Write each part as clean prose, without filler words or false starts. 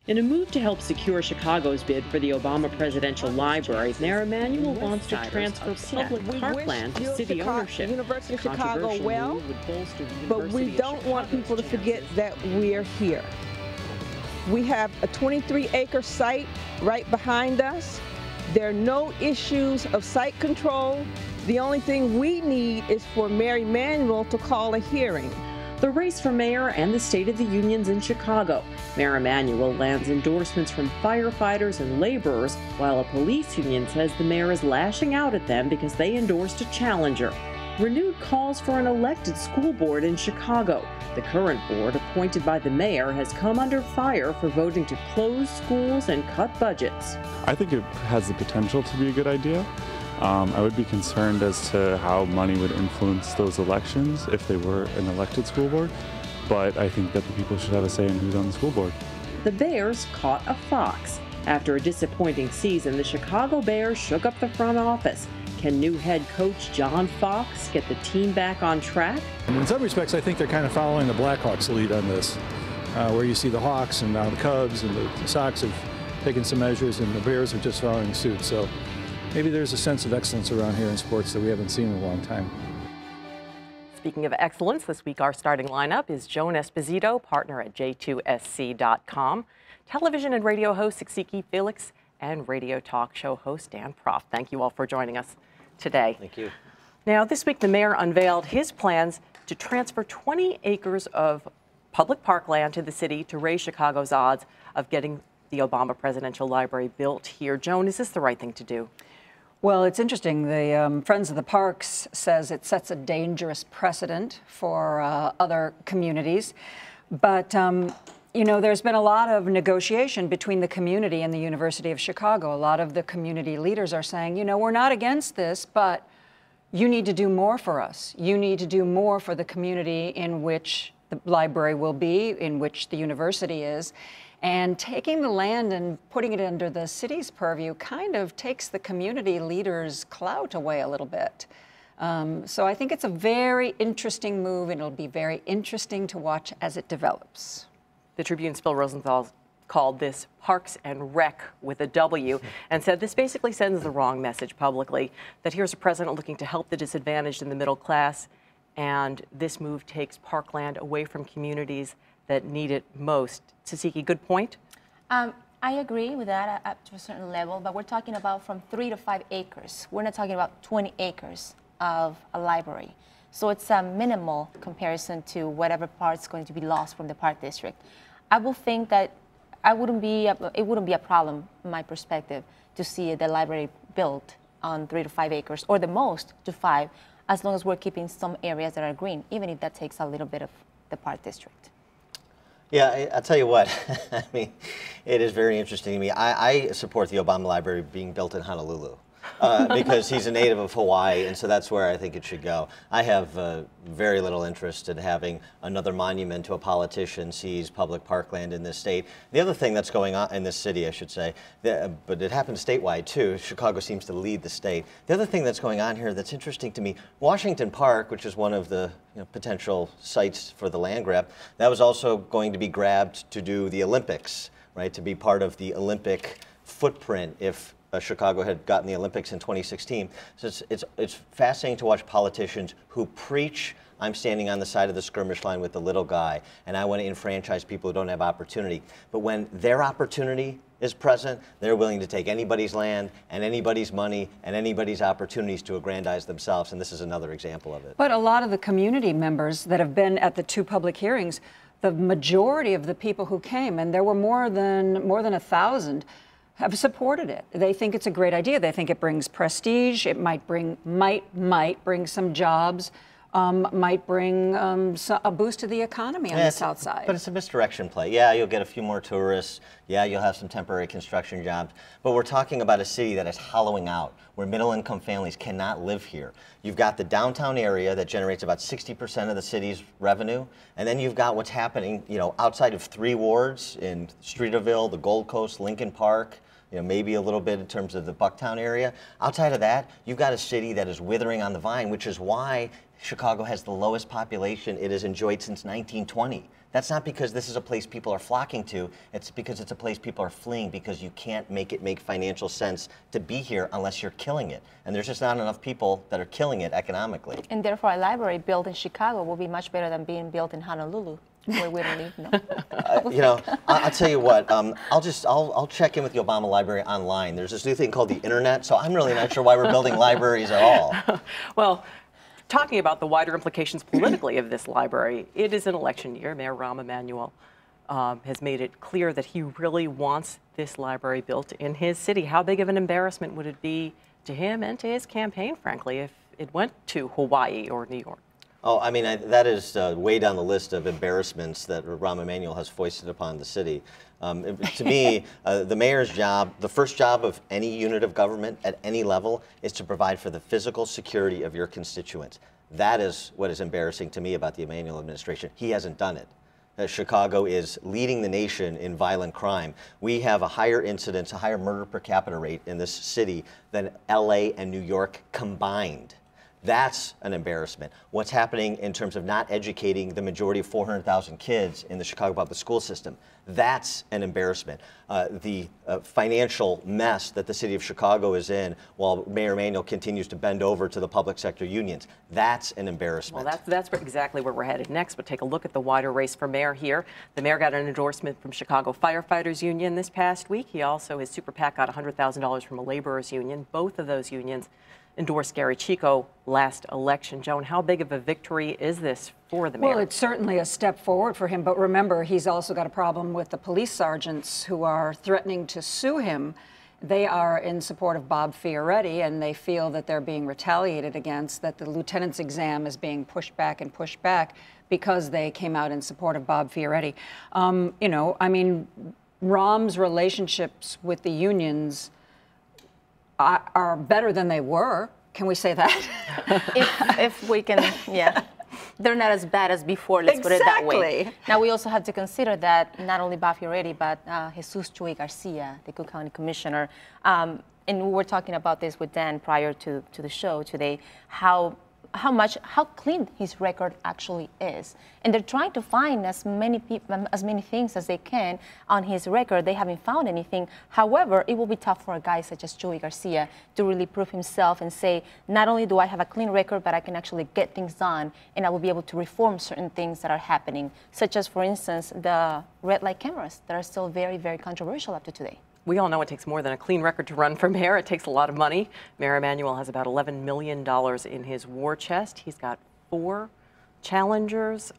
In a move to help secure Chicago's bid for the Obama Presidential Library, Mayor Emanuel wants to transfer public parkland to city ownership. University of Chicago well, but we don't want people to forget that we're here. We have a 23-acre site right behind us. There are no issues of site control. The only thing we need is for Mayor Emanuel to call a hearing. The race for mayor and the State of the Union's in Chicago. Mayor Emanuel lands endorsements from firefighters and laborers, while a police union says the mayor is lashing out at them because they endorsed a challenger. Renewed calls for an elected school board in Chicago. The current board, appointed by the mayor, has come under fire for voting to close schools and cut budgets. I think it has the potential to be a good idea. I would be concerned as to how money would influence those elections if they were an elected school board, but I think that the people should have a say in who's on the school board. The Bears caught a fox. After a disappointing season, the Chicago Bears shook up the front office. Can new head coach John Fox get the team back on track? In some respects, I think they're kind of following the Blackhawks' lead on this, where you see the Hawks and now the Cubs and the Sox have taken some measures, and the Bears are just following suit. So maybe there's a sense of excellence around here in sports that we haven't seen in a long time. Speaking of excellence, this week our starting lineup is Joan Esposito, partner at J2SC.com, television and radio host Siki Felix, and radio talk show host Dan Proft. Thank you all for joining us today. Thank you. Now, this week the mayor unveiled his plans to transfer 20 acres of public parkland to the city to raise Chicago's odds of getting the Obama Presidential Library built here. Joan, is this the right thing to do? Well, it's interesting. The Friends of the Parks says it sets a dangerous precedent for other communities. But, you know, there's been a lot of negotiation between the community and the University of Chicago. A lot of the community leaders are saying, you know, we're not against this, but you need to do more for us. You need to do more for the community in which the library will be, in which the university is. And taking the land and putting it under the city's purview kind of takes the community leaders' clout away a little bit. So I think it's a very interesting move, and it'll be very interesting to watch as it develops. The Tribune's Phil Rosenthal called this Parks and Rec with a W, and said this basically sends the wrong message publicly, that here's a president looking to help the disadvantaged and the middle class, and this move takes parkland away from communities that need it most. Sasiki, good point? I agree with that up to a certain level, but we're talking about from 3 to 5 acres. We're not talking about 20 acres of a library. So it's a minimal comparison to whatever part's going to be lost from the park district. I will think that it wouldn't be a problem, from my perspective, to see the library built on 3 to 5 acres, or the most to 5, as long as we're keeping some areas that are green, even if that takes a little bit of the park district. Yeah, I'll tell you what, I mean, it is very interesting to me. I support the Obama Library being built in Honolulu. Because he's a native of Hawaii, and so that's where I think it should go. I have very little interest in having another monument to a politician seize public parkland in this state. The other thing that's going on in this city, I should say, but it happens statewide too. Chicago seems to lead the state. The other thing that's going on here that's interesting to me, Washington Park, which is one of the potential sites for the land grab, that was also going to be grabbed to do the Olympics, right? To be part of the Olympic footprint if Chicago had gotten the Olympics in 2016. So it's fascinating to watch politicians who preach, I'm standing on the side of the skirmish line with the little guy, and I want to enfranchise people who don't have opportunity. But when their opportunity is present, they're willing to take anybody's land and anybody's money and anybody's opportunities to aggrandize themselves, and this is another example of it. But a lot of the community members that have been at the 2 public hearings, the majority of the people who came, and there were more than 1,000, have supported it. They think it's a great idea. They think it brings prestige. It might bring some jobs. Might bring a boost to the economy on the South Side. But it's a misdirection play. Yeah, you'll get a few more tourists. Yeah, you'll have some temporary construction jobs. But we're talking about a city that is hollowing out, where middle-income families cannot live here. You've got the downtown area that generates about 60% of the city's revenue, and then you've got what's happening, outside of 3 wards in Streeterville, the Gold Coast, Lincoln Park, maybe a little bit in terms of the Bucktown area. Outside of that, you've got a city that is withering on the vine, which is why Chicago has the lowest population it has enjoyed since 1920. That's not because this is a place people are flocking to. It's because it's a place people are fleeing because you can't make it make financial sense to be here unless you're killing it. And there's just not enough people that are killing it economically. And therefore, a library built in Chicago will be much better than being built in Honolulu, where we don't live. I'll tell you what. I'll check in with the Obama Library online. There's this new thing called the internet, so I'm really not sure why we're building libraries at all. Well, talking about the wider implications politically of this library, it is an election year. Mayor Rahm Emanuel has made it clear that he really wants this library built in his city. How big of an embarrassment would it be to him and to his campaign, frankly, if it went to Hawaii or New York? Oh, I mean, that is way down the list of embarrassments that Rahm Emanuel has foisted upon the city. To me, the mayor's job, the first job of any unit of government at any level, is to provide for the physical security of your constituents. That is what is embarrassing to me about the Emanuel administration. He hasn't done it. Chicago is leading the nation in violent crime. We have a higher incidence, a higher murder per capita rate in this city than LA and New York combined. That's an embarrassment. What's happening in terms of not educating the majority of 400,000 kids in the Chicago public school system, that's an embarrassment. The financial mess that the city of Chicago is in while Mayor Emanuel continues to bend over to the public sector unions, that's an embarrassment. Well, that's exactly where we're headed next, but take a look at the wider race for mayor here. The mayor got an endorsement from Chicago Firefighters Union this past week. He also, his super PAC got $100,000 from a laborers union. Both of those unions endorsed Gary Chico last election. Joan, how big of a victory is this for the mayor? Well, it's certainly a step forward for him, but remember, he's also got a problem with the police sergeants who are threatening to sue him. They are in support of Bob Fioretti, and they feel that they're being retaliated against, that the lieutenant's exam is being pushed back because they came out in support of Bob Fioretti. Rahm's relationships with the unions are better than they were. Can we say that? if we can, yeah. They're not as bad as before, let's put it that way. Now, we also have to consider that not only Bob Fioretti, but Jesus Chuy Garcia, the Cook County Commissioner, and we were talking about this with Dan prior to the show today, how clean his record actually is. And they're trying to find as many things as they can on his record. They haven't found anything. However, it will be tough for a guy such as Chuy Garcia to really prove himself and say, not only do I have a clean record, but I can actually get things done, and I will be able to reform certain things that are happening, such as, for instance, the red light cameras that are still very, very controversial up to today. We all know it takes more than a clean record to run for mayor. It takes a lot of money. Mayor Emanuel has about $11 million in his war chest. He's got 4 challengers.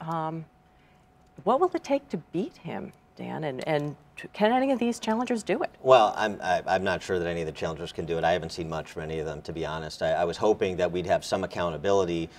What will it take to beat him, Dan? And can any of these challengers do it? Well, I'm not sure that any of the challengers can do it. I haven't seen much from any of them, to be honest. I was hoping that we'd have some accountability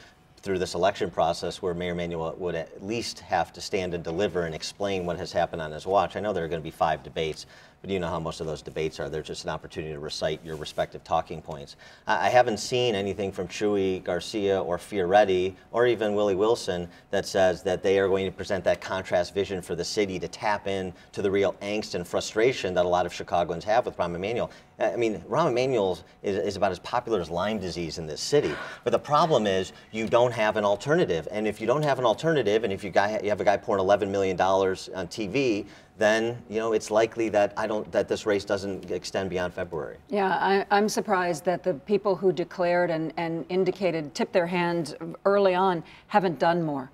through this election process where Mayor Emanuel would at least have to stand and deliver and explain what has happened on his watch. I know there are going to be 5 debates, but you know how most of those debates are. They're just an opportunity to recite your respective talking points. I haven't seen anything from Chuy Garcia or Fioretti or even Willie Wilson that says that they are going to present that contrast vision for the city to tap in to the real angst and frustration that a lot of Chicagoans have with Rahm Emanuel. I mean, Rahm Emanuel is about as popular as Lyme disease in this city. But the problem is you don't have an alternative. And if you don't have an alternative, and if you have a guy pouring $11 million on TV, then it's likely that that this race doesn't extend beyond February. Yeah, I'm surprised that the people who declared and indicated, tipped their hand early on, haven't done more.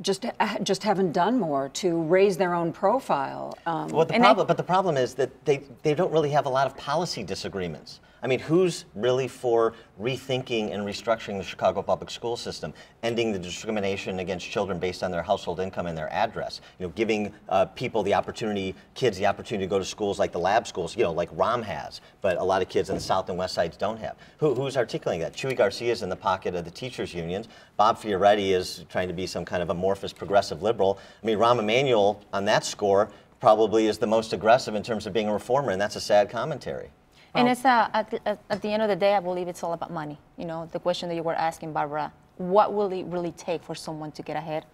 Just haven't done more to raise their own profile. But the problem is that they don't really have a lot of policy disagreements. I mean, who's really for rethinking and restructuring the Chicago public school system, ending the discrimination against children based on their household income and their address, giving people the opportunity, kids the opportunity to go to schools like the lab schools, like Rahm has, but a lot of kids on the south and west sides don't have. Who's articulating that? Chuy Garcia is in the pocket of the teachers' unions. Bob Fioretti is trying to be some kind of amorphous progressive liberal. I mean, Rahm Emanuel, on that score, probably is the most aggressive in terms of being a reformer, and that's a sad commentary. And it's at the end of the day, I believe it's all about money. The question that you were asking, Barbara, what will it really take for someone to get ahead?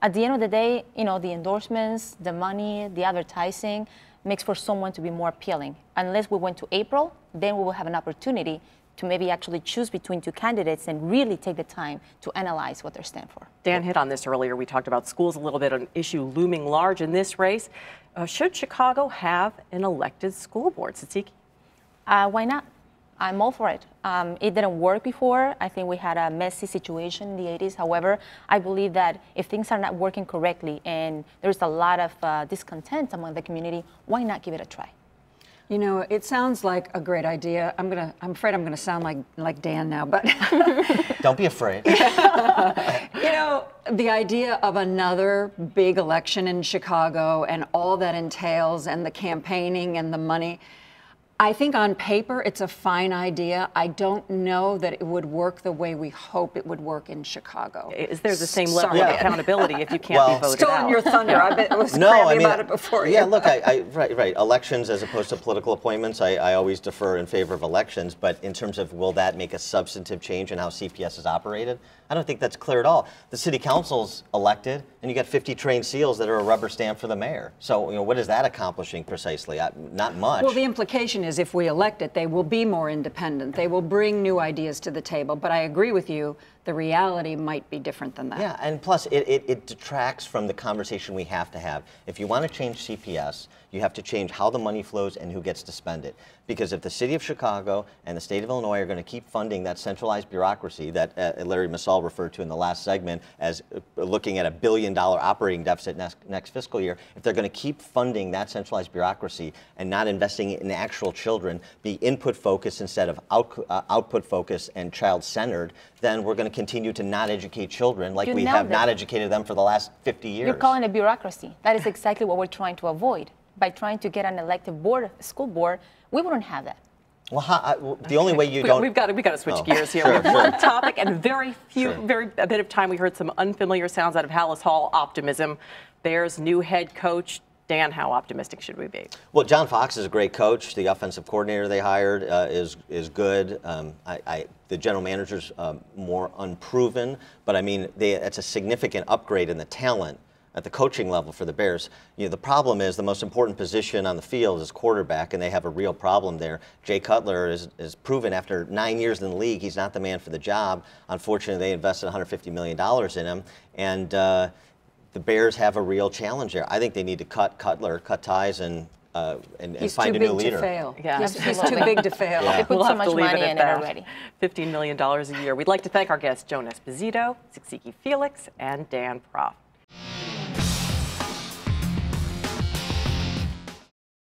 At the end of the day, the endorsements, the money, the advertising, makes for someone to be more appealing. Unless we went to April, then we will have an opportunity to maybe actually choose between two candidates and really take the time to analyze what they stand for. Dan hit on this earlier. We talked about schools a little bit, an issue looming large in this race. Should Chicago have an elected school board, Tsatsiki? Why not? I'm all for it. It didn't work before. I think we had a messy situation in the 80s. However, I believe that if things are not working correctly and there's a lot of discontent among the community, why not give it a try? You know, it sounds like a great idea. I'm afraid I'm gonna sound like Dan now, but don't be afraid. You know, the idea of another big election in Chicago and all that entails, and the campaigning and the money. I think on paper it's a fine idea. I don't know that it would work the way we hope it would work in Chicago. Is there the same level of accountability if you can't be voted stolen out? Your thunder. I bet it was crazy about it before. Yeah, look, right. Elections as opposed to political appointments, I always defer in favor of elections. But in terms of will that make a substantive change in how CPS is operated, I don't think that's clear at all. The city council's elected, and you got 50 trained SEALs that are a rubber stamp for the mayor. So, you know, what is that accomplishing precisely? Not much. Well, the implication is if we elect it, they will be more independent. They will bring new ideas to the table. But I agree with you, the reality might be different than that. Yeah, and plus it detracts from the conversation we have to have. If you want to change CPS, you have to change how the money flows and who gets to spend it. Because if the city of Chicago and the state of Illinois are going to keep funding that centralized bureaucracy that Larry Massal referred to in the last segment as looking at $1 billion operating deficit next fiscal year, if they're going to keep funding that centralized bureaucracy and not investing in actual children, be input focused instead of output focused and child centered, then we're going to continue to not educate children like we have not educated them for the last 50 years. You're calling it bureaucracy. That is exactly what we're trying to avoid. By trying to get an elected board, school board, we wouldn't have that. Well, the only way you don't... We've got to switch gears here. Sure, we have one topic and a bit of time. We heard some unfamiliar sounds out of Hallis Hall, optimism. Bears' new head coach. Dan, how optimistic should we be? Well, John Fox is a great coach. The offensive coordinator they hired is good. The general manager's more unproven, but I mean, it's a significant upgrade in the talent at the coaching level for the Bears. You know, the problem is the most important position on the field is quarterback, and they have a real problem there. Jay Cutler is proven after 9 years in the league he's not the man for the job. Unfortunately, they invested $150 million in him, and the Bears have a real challenge there. I think they need to cut Cutler, cut ties, and find a new leader. Yeah. He's too big to fail. Yeah. They put so much money in it already. $15 million a year. We'd like to thank our guests, Joan Esposito, Tsatsiki Felix, and Dan Proft.